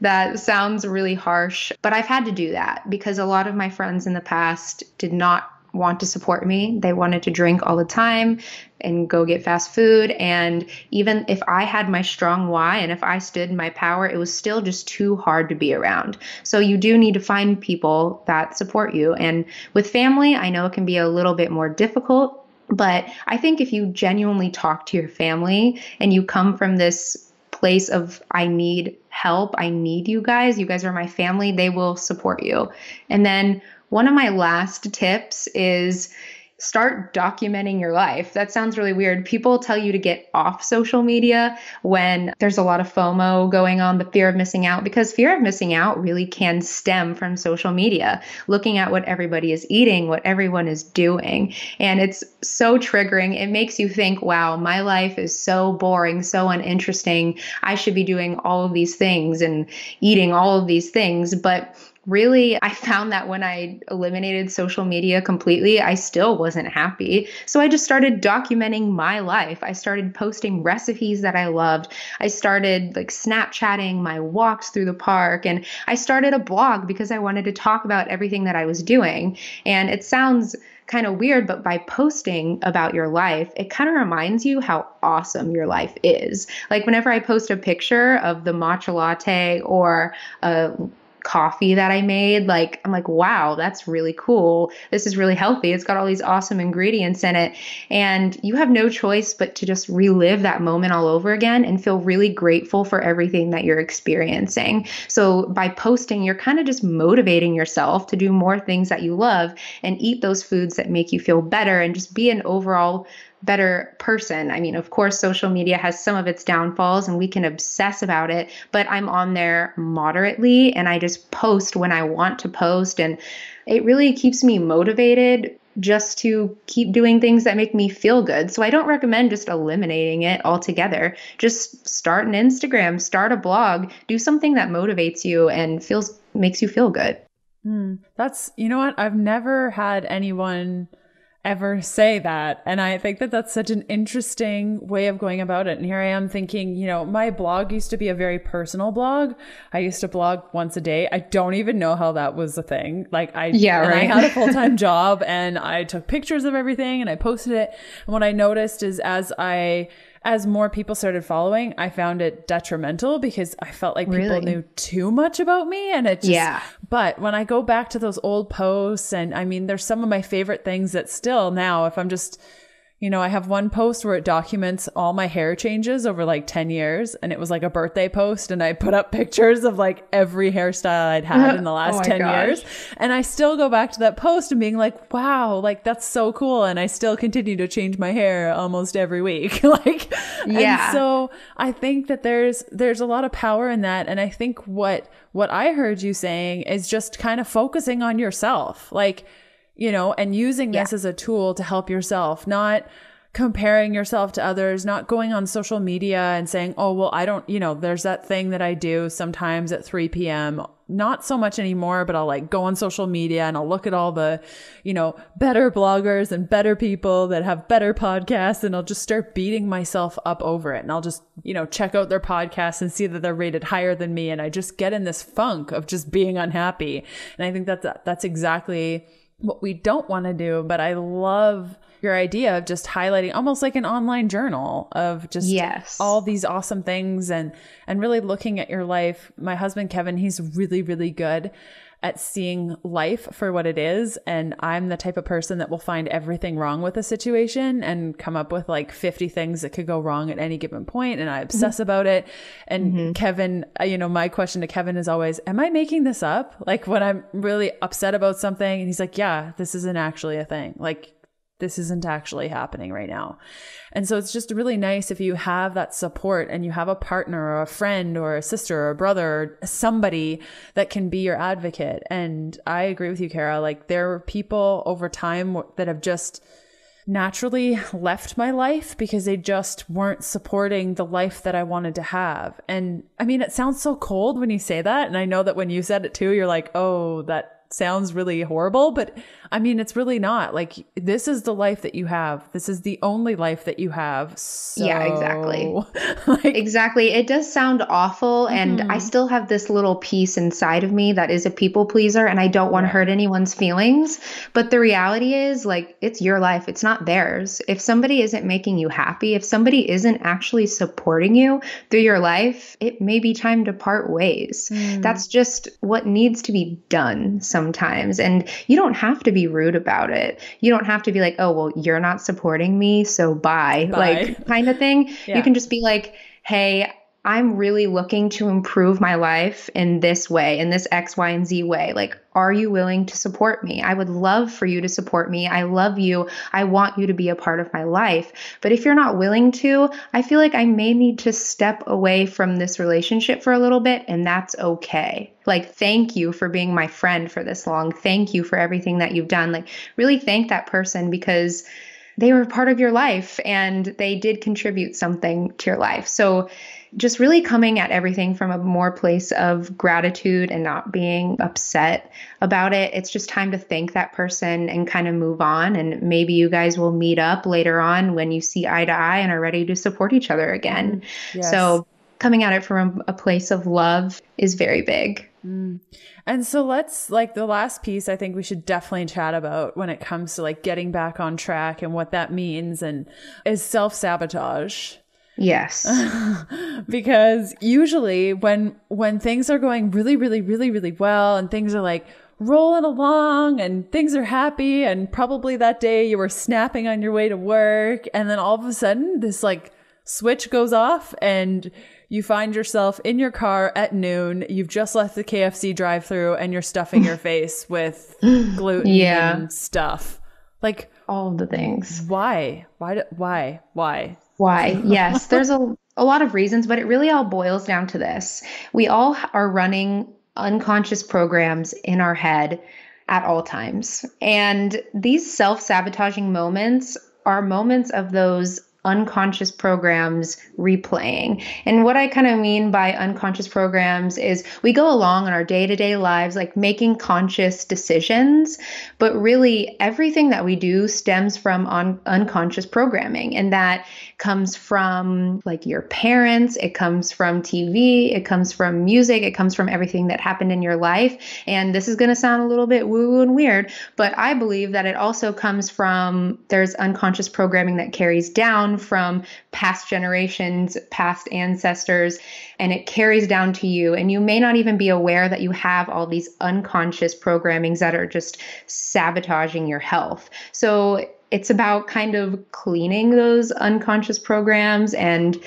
B: That sounds really harsh, but I've had to do that because a lot of my friends in the past did not want to support me. They wanted to drink all the time and go get fast food. And even if I had my strong why and if I stood in my power, it was still just too hard to be around. So you do need to find people that support you. And with family, I know it can be a little bit more difficult, but I think if you genuinely talk to your family and you come from this place of, I need help, I need you guys are my family, they will support you. And then one of my last tips is start documenting your life. That sounds really weird. People tell you to get off social media when there's a lot of FOMO going on, the fear of missing out, because fear of missing out really can stem from social media, looking at what everybody is eating, what everyone is doing. And it's so triggering. It makes you think, wow, my life is so boring, so uninteresting. I should be doing all of these things and eating all of these things. But really, I found that when I eliminated social media completely, I still wasn't happy. So I just started documenting my life. I started posting recipes that I loved. I started Snapchatting my walks through the park, and I started a blog because I wanted to talk about everything that I was doing. And it sounds kind of weird, but by posting about your life, it kind of reminds you how awesome your life is. Like whenever I post a picture of the matcha latte or a coffee that I made. Like, I'm like, wow, that's really cool. This is really healthy. It's got all these awesome ingredients in it. And you have no choice but to just relive that moment all over again and feel really grateful for everything that you're experiencing. So by posting, you're kind of just motivating yourself to do more things that you love and eat those foods that make you feel better and just be an overall better person. I mean, of course, social media has some of its downfalls and we can obsess about it, but I'm on there moderately and I just post when I want to post. And it really keeps me motivated just to keep doing things that make me feel good. So I don't recommend just eliminating it altogether. Just start an Instagram, start a blog, do something that motivates you and makes you feel good.
A: That's, you know what? I've never had anyone ever say that. And I think that that's such an interesting way of going about it. And here I am thinking, you know, my blog used to be a very personal blog. I used to blog once a day. I don't even know how that was a thing. Like I had a full-time job and I took pictures of everything and I posted it. And what I noticed is as more people started following, I found it detrimental because I felt like people knew too much about me. And it just, but when I go back to those old posts, and I mean, there's some of my favorite things that still now, if I'm just, you know, I have one post where it documents all my hair changes over like 10 years. And it was like a birthday post. And I put up pictures of like every hairstyle I'd had in the last 10 years. And I still go back to that post and being like, wow, like that's so cool. And I still continue to change my hair almost every week. And so I think that there's a lot of power in that. And I think what I heard you saying is just kind of focusing on yourself. Like, you know, and using this as a tool to help yourself, not comparing yourself to others, not going on social media and saying, oh, well, I don't, you know, there's that thing that I do sometimes at 3 p.m. Not so much anymore, but I'll like go on social media and I'll look at all the, you know, better bloggers and better people that have better podcasts. And I'll just start beating myself up over it. And I'll just, you know, check out their podcasts and see that they're rated higher than me. And I just get in this funk of just being unhappy. And I think that's exactly what we don't want to do. But I love your idea of just highlighting almost like an online journal of just all these awesome things and really looking at your life. My husband, Kevin, he's really, really good at seeing life for what it is. And I'm the type of person that will find everything wrong with a situation and come up with like 50 things that could go wrong at any given point. And I obsess about it. And Kevin, you know, my question to Kevin is always, am I making this up? Like when I'm really upset about something and he's like, yeah, this isn't actually a thing. Like this isn't actually happening right now. And so it's just really nice if you have that support and you have a partner or a friend or a sister or a brother or somebody that can be your advocate. And I agree with you, Kara. Like there are people over time that have just naturally left my life because they just weren't supporting the life that I wanted to have. And I mean, it sounds so cold when you say that. And I know that when you said it too, you're like, oh, that sounds really horrible, but I mean, it's really not. Like, this is the life that you have. This is the only life that you have. So,
B: yeah, exactly. Exactly. It does sound awful. And I still have this little piece inside of me that is a people pleaser and I don't want to hurt anyone's feelings. But the reality is, like, it's your life. It's not theirs. If somebody isn't making you happy, if somebody isn't actually supporting you through your life, it may be time to part ways. That's just what needs to be done sometimes. And you don't have to be rude about it. You don't have to be like, oh, well, you're not supporting me, so bye. Like kind of thing. You can just be like, hey, I'm really looking to improve my life in this way, in this X, Y, and Z way. Like, are you willing to support me? I would love for you to support me. I love you. I want you to be a part of my life. But if you're not willing to, I feel like I may need to step away from this relationship for a little bit, and that's okay. Like, thank you for being my friend for this long. Thank you for everything that you've done. Like, really thank that person because they were part of your life and they did contribute something to your life. So just really coming at everything from a more place of gratitude and not being upset about it. It's just time to thank that person and kind of move on. And maybe you guys will meet up later on when you see eye to eye and are ready to support each other again. Yes. So coming at it from a place of love is very big.
A: And so let's, like, the last piece I think we should definitely chat about when it comes to like getting back on track and what that means and is self-sabotage.
B: Yes.
A: Because usually when things are going really, really, really, really well and things are like rolling along and things are happy and probably that day you were snapping on your way to work and then all of a sudden this like switch goes off and you find yourself in your car at noon. You've just left the KFC drive-thru and you're stuffing your face with gluten and stuff. Like
B: all of the things.
A: Why? Why?
B: Yes, there's a lot of reasons, but it really all boils down to this. We all are running unconscious programs in our head at all times. And these self-sabotaging moments are moments of those unconscious programs replaying. And what I kind of mean by unconscious programs is we go along in our day-to-day lives, like making conscious decisions, but really everything that we do stems from unconscious programming. And that comes from like your parents, it comes from TV, it comes from music, it comes from everything that happened in your life. And this is going to sound a little bit woo-woo and weird, but I believe that it also comes from, there's unconscious programming that carries down from past generations, past ancestors, and it carries down to you. And you may not even be aware that you have all these unconscious programmings that are just sabotaging your health. So it's about kind of cleaning those unconscious programs and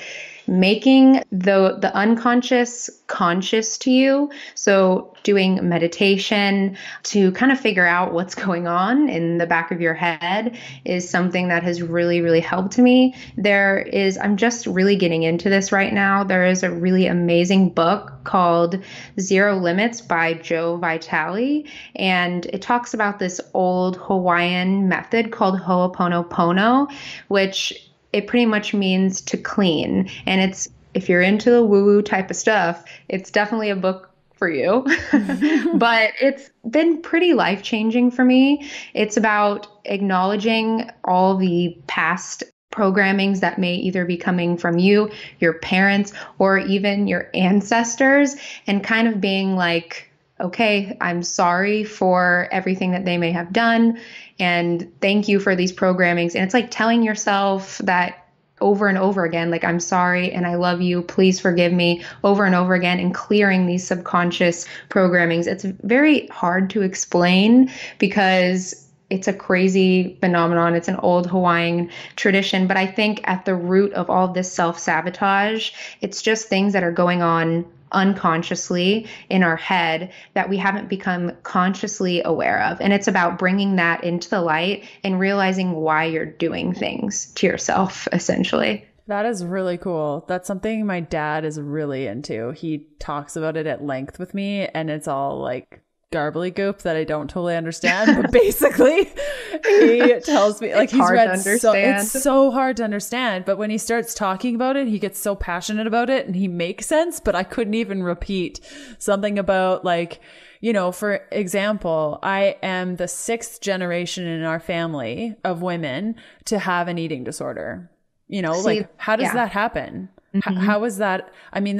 B: making the unconscious conscious to you. So doing meditation to kind of figure out what's going on in the back of your head is something that has really, really helped me. I'm just really getting into this right now. There is a really amazing book called Zero Limits by Joe Vitale. And it talks about this old Hawaiian method called Ho'oponopono, which it pretty much means to clean. And if you're into the woo-woo type of stuff, it's definitely a book for you. But it's been pretty life-changing for me. It's about acknowledging all the past programmings that may either be coming from you, your parents, or even your ancestors, and kind of being like, okay, I'm sorry for everything that they may have done. And thank you for these programmings. And it's like telling yourself that over and over again, like, I'm sorry and I love you, please forgive me, over and over again, and clearing these subconscious programmings. It's very hard to explain because it's a crazy phenomenon. It's an old Hawaiian tradition. But I think at the root of all this self-sabotage, it's just things that are going on unconsciously in our head that we haven't become consciously aware of. And it's about bringing that into the light and realizing why you're doing things to yourself, essentially.
A: That is really cool. That's something my dad is really into. He talks about it at length with me, and it's all like garbly goop that I don't totally understand. But basically, he tells me, like, he's read it's so hard to understand. But when he starts talking about it, he gets so passionate about it and he makes sense. But I couldn't even repeat something about, like, you know, for example, I am the 6th generation in our family of women to have an eating disorder. You know, like, how does that happen? Mm-hmm. How is that? I mean,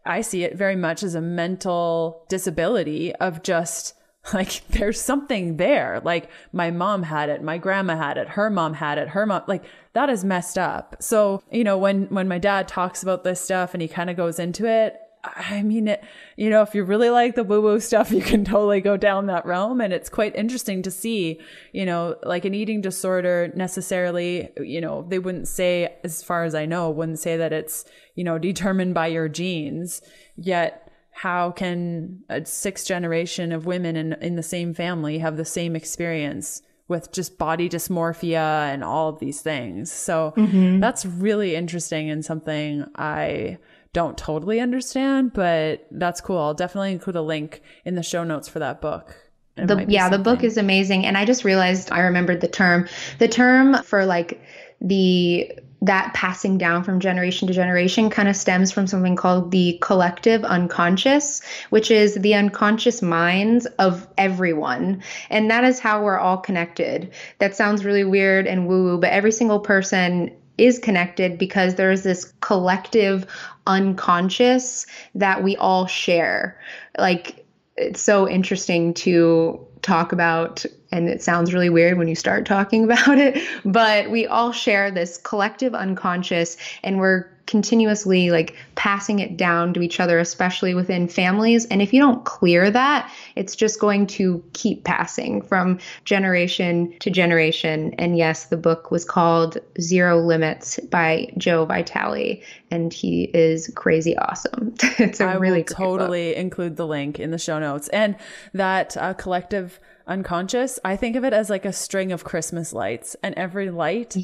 A: I see it very much as a mental disability of just like, there's something there. Like, my mom had it, my grandma had it, her mom had it, like, that is messed up. So, you know, when my dad talks about this stuff and he kind of goes into it, I mean, you know, if you really like the woo-woo stuff, you can totally go down that realm. And it's quite interesting to see, you know, like an eating disorder necessarily, you know, they wouldn't say, as far as I know, wouldn't say that it's, you know, determined by your genes. Yet how can a 6th generation of women in the same family have the same experience with just body dysmorphia and all of these things? So that's really interesting and something I don't totally understand, but that's cool. I'll definitely include a link in the show notes for that book.
B: The book is amazing. And I just realized I remembered the term for like that passing down from generation to generation kind of stems from something called the collective unconscious, which is the unconscious minds of everyone. And that is how we're all connected. That sounds really weird and woo-woo, but every single person is connected because there's this collective unconscious that we all share. Like, it's so interesting to talk about, and it sounds really weird when you start talking about it, but we all share this collective unconscious, and we're continuously like passing it down to each other, especially within families. And if you don't clear that, it's just going to keep passing from generation to generation. And yes, the book was called Zero Limits by Joe Vitale, and he is crazy awesome. It's a really great
A: totally
B: book.
A: Include the link in the show notes. And that collective unconscious, I think of it as like a string of Christmas lights, and every light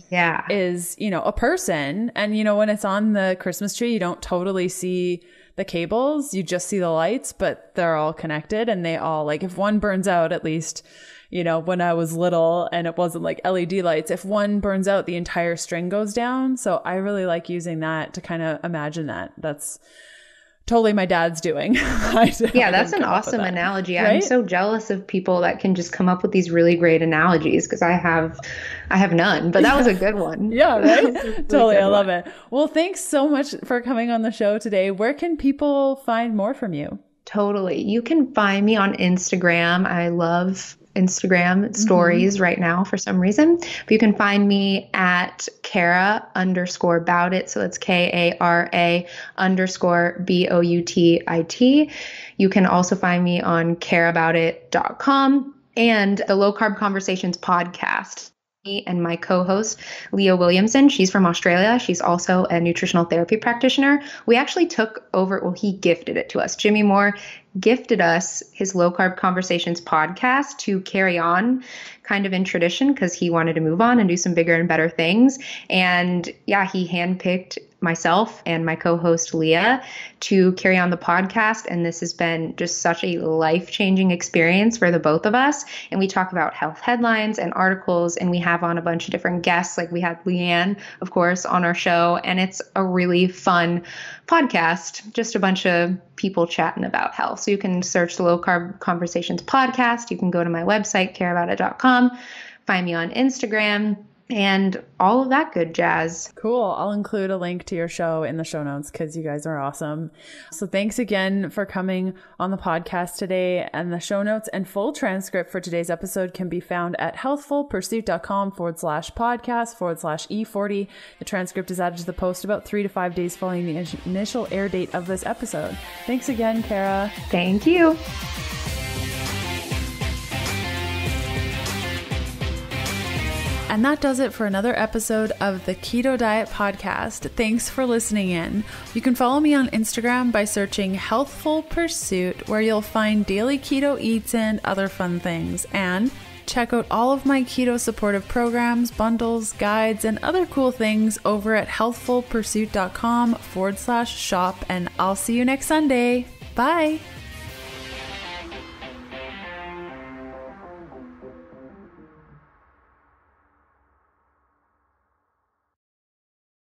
A: is, a person. And, when it's on the Christmas tree, you don't totally see the cables, you just see the lights, but they're all connected, and they all, like, if one burns out, at least, when I was little and it wasn't like LED lights, if one burns out, the entire string goes down. So I really like using that to kind of imagine that. That's totally my dad's doing.
B: Yeah, that's an awesome analogy. Right? I'm so jealous of people that can just come up with these really great analogies, because I have none, but that was a good one.
A: Yeah, right? Totally. I love it. Well, thanks so much for coming on the show today. Where can people find more from you?
B: Totally. You can find me on Instagram. I love Instagram stories right now for some reason, but you can find me at Kara_Boutit. So it's Kara_BOUTIT. You can also find me on karaboutit.com and the Low Carb Conversations podcast. Me and my co-host, Leah Williamson. She's from Australia. She's also a nutritional therapy practitioner. We actually took over, he gifted it to us. Jimmy Moore gifted us his Low Carb Conversations podcast to carry on kind of in tradition, because he wanted to move on and do some bigger and better things. And yeah, he handpicked myself and my co-host Leah to carry on the podcast. And this has been just such a life-changing experience for the both of us. And we talk about health headlines and articles, and we have on a bunch of different guests. Like we had Leanne, of course, on our show. And it's a really fun podcast, just a bunch of people chatting about health. So you can search the Low Carb Conversations podcast. You can go to my website, careaboutit.com, find me on Instagram, and all of that good jazz.
A: Cool. I'll include a link to your show in the show notes, because you guys are awesome. So thanks again for coming on the podcast today. And the show notes and full transcript for today's episode can be found at healthfulpursuit.com/podcast/E40. The transcript is added to the post about 3 to 5 days following the initial air date of this episode. Thanks again, Kara.
B: Thank you.
A: And that does it for another episode of the Keto Diet Podcast. Thanks for listening in. You can follow me on Instagram by searching Healthful Pursuit, where you'll find daily keto eats and other fun things. And check out all of my keto supportive programs, bundles, guides, and other cool things over at healthfulpursuit.com/shop. And I'll see you next Sunday. Bye.